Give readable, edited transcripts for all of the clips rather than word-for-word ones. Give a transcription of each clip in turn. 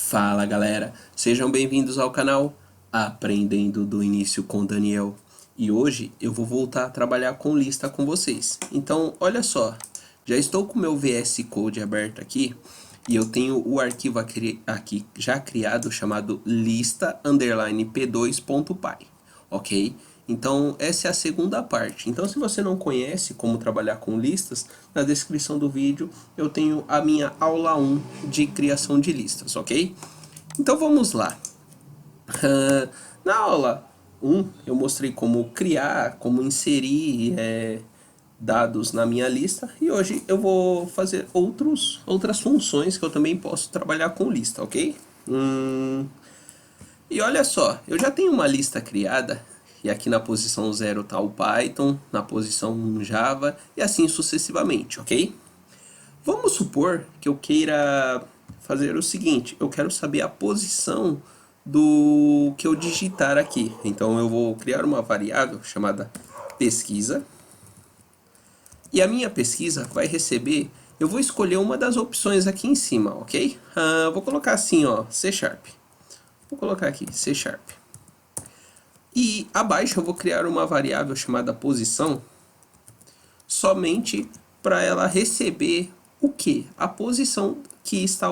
Fala galera, sejam bem-vindos ao canal Aprendendo do Início com Daniel. E hoje eu vou voltar a trabalhar com lista com vocês. Então olha só, já estou com o meu VS Code aberto aqui e eu tenho o arquivo aqui já criado chamado lista_p2.py, ok? Então essa é a segunda parte. Então se você não conhece como trabalhar com listas, na descrição do vídeo eu tenho a minha aula 1 de criação de listas, ok? Então vamos lá. Na aula 1 eu mostrei como criar, como inserir dados na minha lista. E hoje eu vou fazer outras funções que eu também posso trabalhar com lista, ok? E olha só, eu já tenho uma lista criada. E aqui na posição 0 está o Python, na posição 1 Java e assim sucessivamente, ok? Vamos supor que eu queira fazer o seguinte, eu quero saber a posição do que eu digitar aqui. Então eu vou criar uma variável chamada pesquisa. E a minha pesquisa vai receber, eu vou escolher uma das opções aqui em cima, ok? Vou colocar assim, ó, C#. Vou colocar aqui, C#. E abaixo eu vou criar uma variável chamada posição, somente para ela receber o que? A posição que está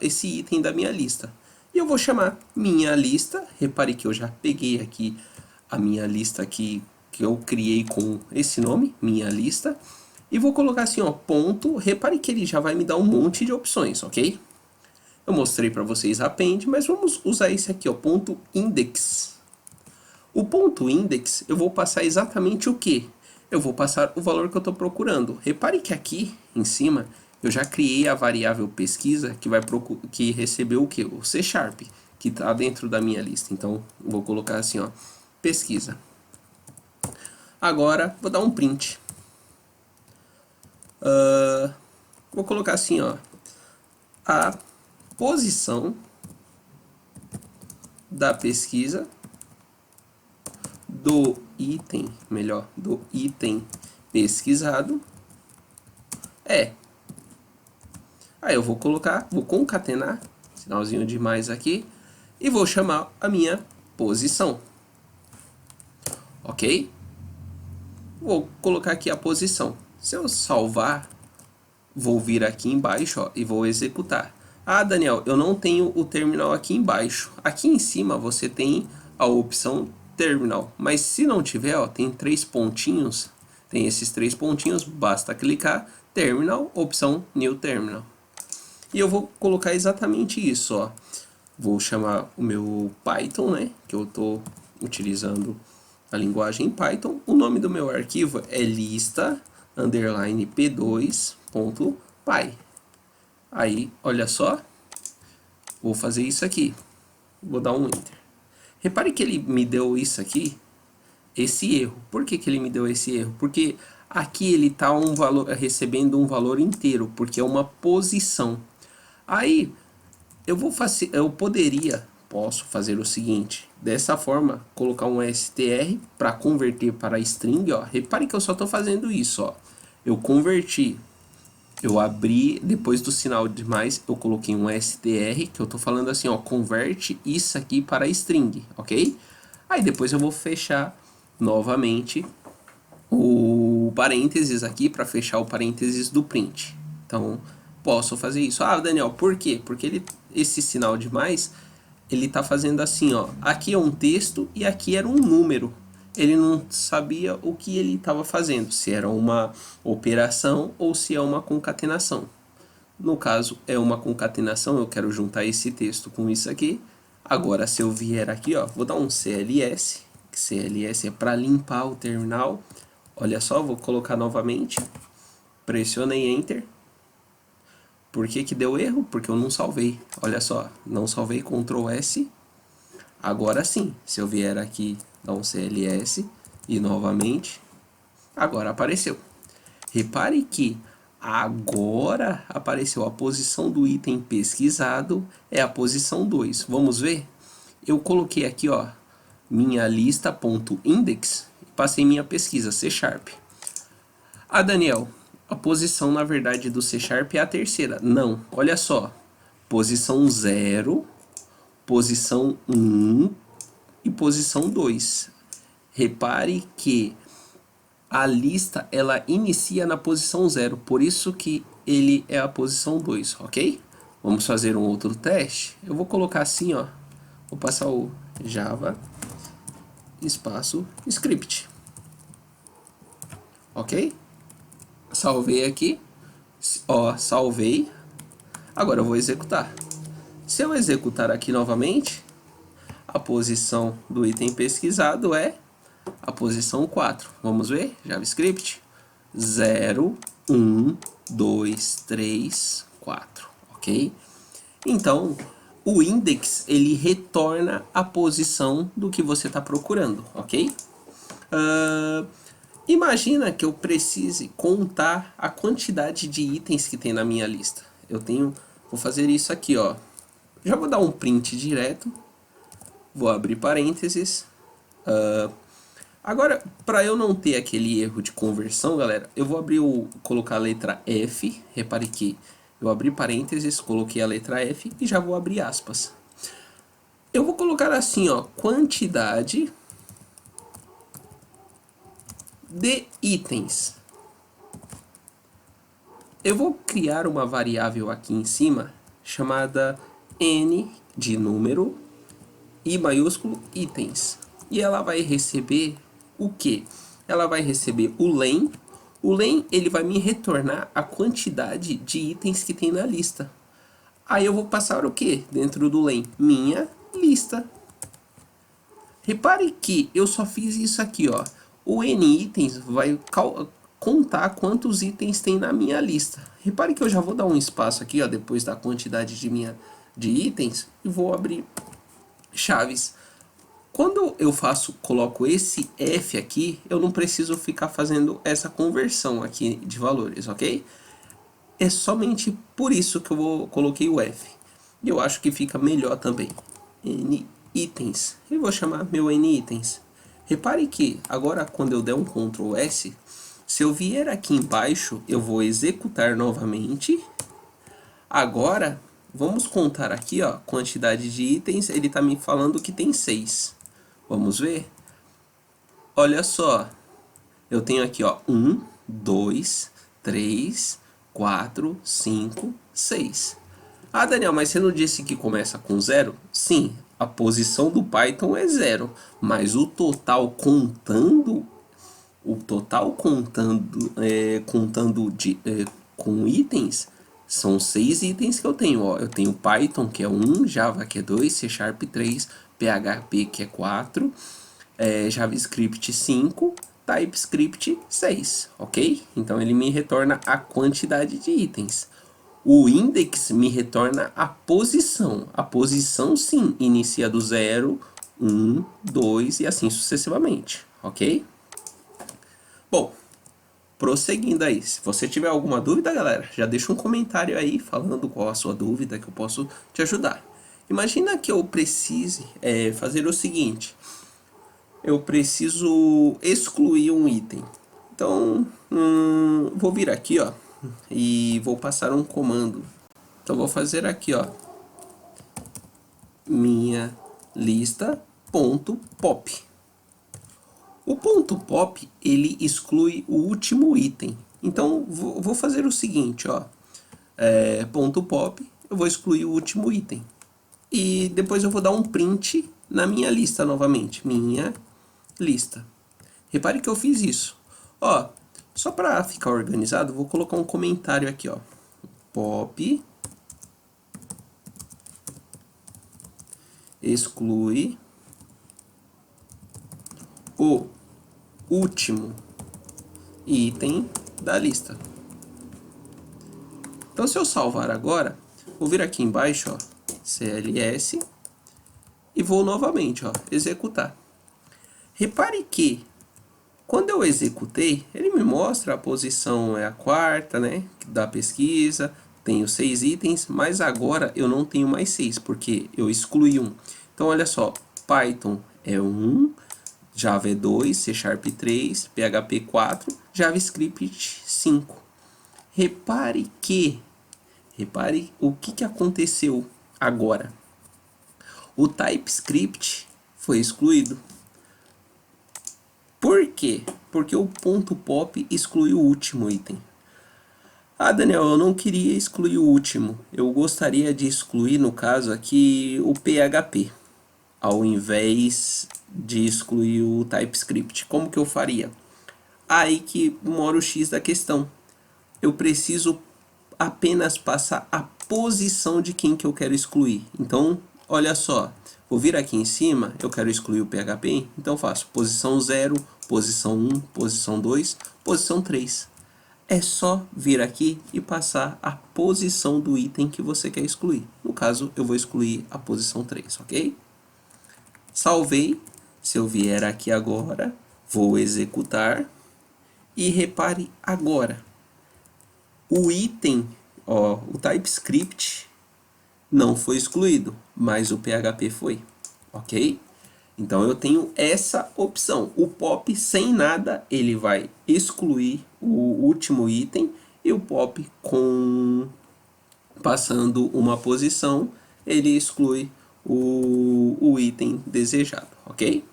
esse item da minha lista. E eu vou chamar minha lista. Repare que eu já peguei aqui a minha lista que eu criei com esse nome, minha lista. E vou colocar assim, ó, ponto. Repare que ele já vai me dar um monte de opções, ok? Eu mostrei para vocês append, mas vamos usar esse aqui, ó, ponto index. O ponto index, eu vou passar exatamente o que? Eu vou passar o valor que eu estou procurando. Repare que aqui em cima eu já criei a variável pesquisa que recebeu o que? O C#, que está dentro da minha lista. Então, eu vou colocar assim, ó, pesquisa. Agora, vou dar um print. Vou colocar assim, ó, a posição da pesquisa do item pesquisado é. Aí eu vou concatenar, sinalzinho de mais aqui, e vou chamar a minha posição. Ok? Vou colocar aqui a posição. Se eu salvar, vou vir aqui embaixo, ó, e vou executar. Ah, Daniel, eu não tenho o terminal aqui embaixo. Aqui em cima você tem a opção terminal, mas se não tiver, ó, tem três pontinhos, tem esses três pontinhos, basta clicar, terminal, opção new terminal. E eu vou colocar exatamente isso, ó. Vou chamar o meu Python, né, que eu estou utilizando a linguagem Python. O nome do meu arquivo é lista_p2.py. Aí, olha só, vou fazer isso aqui, vou dar um enter. Repare que ele me deu isso aqui, esse erro. Por que ele me deu esse erro? Porque aqui ele está recebendo um valor inteiro, porque é uma posição. Aí posso fazer o seguinte, dessa forma, colocar um str para converter para string, ó. Repare que eu só estou fazendo isso, ó. Eu converti. Eu abri, depois do sinal de mais, eu coloquei um str, que eu tô falando assim, ó, converte isso aqui para string, ok? Aí depois eu vou fechar novamente o parênteses aqui para fechar o parênteses do print. Então, posso fazer isso. Ah, Daniel, por quê? Porque esse sinal de mais, ele tá fazendo assim, ó, aqui é um texto e aqui era um número. Ele não sabia o que ele estava fazendo, se era uma operação ou se é uma concatenação. No caso, é uma concatenação, eu quero juntar esse texto com isso aqui. Agora, se eu vier aqui, ó, vou dar um CLS, que CLS é para limpar o terminal. Olha só, vou colocar novamente, pressionei Enter. Por que deu erro? Porque eu não salvei. Olha só, não salvei, Ctrl S. Agora sim, se eu vier aqui, dar um CLS e novamente, agora apareceu. Repare que agora apareceu a posição do item pesquisado, é a posição 2. Vamos ver? Eu coloquei aqui, ó, minha lista.index e passei minha pesquisa C#. Ah, Daniel, a posição na verdade do C# é a terceira. Não, olha só. posição 0, posição 1 e posição 2. Repare que a lista ela inicia na posição 0, por isso que ele é a posição 2, ok? Vamos fazer um outro teste. Eu vou colocar assim, ó. Vou passar o Java espaço script. Ok? Salvei aqui. Ó, salvei. Agora eu vou executar. Se eu executar aqui novamente, a posição do item pesquisado é a posição 4. Vamos ver? JavaScript 0, 1, 2, 3, 4. Ok? Então, o index ele retorna a posição do que você está procurando. Ok? Imagina que eu precise contar a quantidade de itens que tem na minha lista. Vou fazer isso aqui, ó. Já vou dar um print direto. Vou abrir parênteses. Agora, para eu não ter aquele erro de conversão, galera, eu vou colocar a letra F. Repare que eu abri parênteses, coloquei a letra F e já vou abrir aspas. Eu vou colocar assim, ó, quantidade de itens. Eu vou criar uma variável aqui em cima chamada n de número I maiúsculo itens. E ela vai receber o quê? Ela vai receber o len. O len ele vai me retornar a quantidade de itens que tem na lista. Aí eu vou passar o quê dentro do len? Minha lista. Repare que eu só fiz isso aqui, ó. O n itens vai contar quantos itens tem na minha lista. Repare que eu já vou dar um espaço aqui, ó, depois da quantidade de itens, e vou abrir chaves. Quando eu coloco esse F aqui, eu não preciso ficar fazendo essa conversão aqui de valores, ok? É somente por isso que coloquei o F. E eu acho que fica melhor também. N itens. Eu vou chamar meu N itens. Repare que agora quando eu der um Ctrl S, se eu vier aqui embaixo, eu vou executar novamente. Agora, vamos contar aqui, ó, quantidade de itens. Ele está me falando que tem 6. Vamos ver? Olha só. Eu tenho aqui, ó, 1, 2, 3, 4, 5, 6. Ah, Daniel, mas você não disse que começa com 0? Sim, a posição do Python é 0, mas o total contando com itens, são 6 itens que eu tenho. Ó. Eu tenho Python, que é 1, Java, que é 2, C Sharp 3, PHP, que é 4, JavaScript 5, TypeScript 6, ok? Então ele me retorna a quantidade de itens. O index me retorna a posição. A posição, sim, inicia do 0, 1, 2 e assim sucessivamente, ok? Bom, prosseguindo aí. Se você tiver alguma dúvida, galera, já deixa um comentário aí falando qual a sua dúvida que eu posso te ajudar. Imagina que eu precise fazer o seguinte. Eu preciso excluir um item. Então, vou vir aqui, ó, e vou passar um comando. Então, vou fazer aqui, ó, minha lista.pop. O ponto .pop, ele exclui o último item. Então, vou fazer o seguinte, ó, ponto .pop, eu vou excluir o último item. E depois eu vou dar um print na minha lista novamente, minha lista. Repare que eu fiz isso. Ó, só para ficar organizado, vou colocar um comentário aqui, ó. Pop exclui o último item da lista. Então, se eu salvar agora, vou vir aqui embaixo, ó, CLS, e vou novamente, ó, executar. Repare que quando eu executei, ele me mostra a posição é a quarta, né, da pesquisa, tenho 6 itens, mas agora eu não tenho mais 6, porque eu excluí um. Então, olha só, Python é 1, Java é 2, C Sharp 3, PHP 4, JavaScript 5. Repare que Repare o que aconteceu agora. O TypeScript foi excluído. Por quê? Porque o ponto pop exclui o último item. Ah, Daniel, eu não queria excluir o último. Eu gostaria de excluir, no caso aqui, o PHP, ao invés de excluir o TypeScript. Como que eu faria? Aí que mora o X da questão. Eu preciso apenas passar a posição de quem que eu quero excluir. Então, olha só, vou vir aqui em cima, eu quero excluir o PHP, então faço posição 0, posição 1, posição 2, posição 3. É só vir aqui e passar a posição do item que você quer excluir. No caso, eu vou excluir a posição 3, ok? Salvei. Se eu vier aqui agora, vou executar. E repare agora, o item, ó, o TypeScript não foi excluído, mas o PHP foi, ok? Então eu tenho essa opção. O pop sem nada, ele vai excluir o último item, e o pop com passando uma posição, ele exclui o item desejado, ok?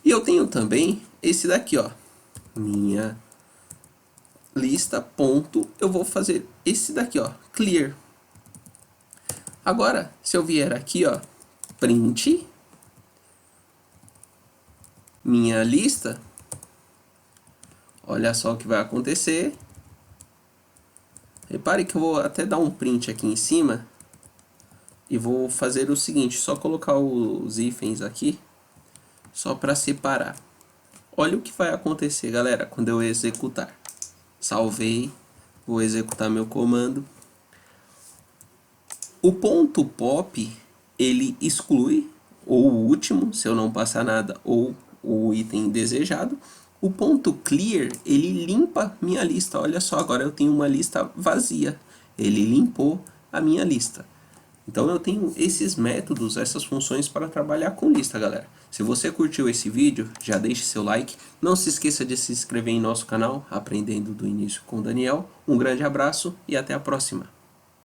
E eu tenho também esse daqui, ó, minha lista, ponto, eu vou fazer esse daqui, ó, clear. Agora, se eu vier aqui, ó, print minha lista, olha só o que vai acontecer. Repare que eu vou até dar um print aqui em cima e vou fazer o seguinte, só colocar os hífens aqui, só para separar. Olha o que vai acontecer, galera, quando eu executar. Salvei, vou executar meu comando. O ponto pop, ele exclui ou o último, se eu não passar nada, ou o item desejado. O ponto clear, ele limpa minha lista. Olha só, agora eu tenho uma lista vazia. Ele limpou a minha lista. Então eu tenho esses métodos, essas funções para trabalhar com lista, galera. Se você curtiu esse vídeo, já deixe seu like. Não se esqueça de se inscrever em nosso canal, Aprendendo do Início com Daniel. Um grande abraço e até a próxima.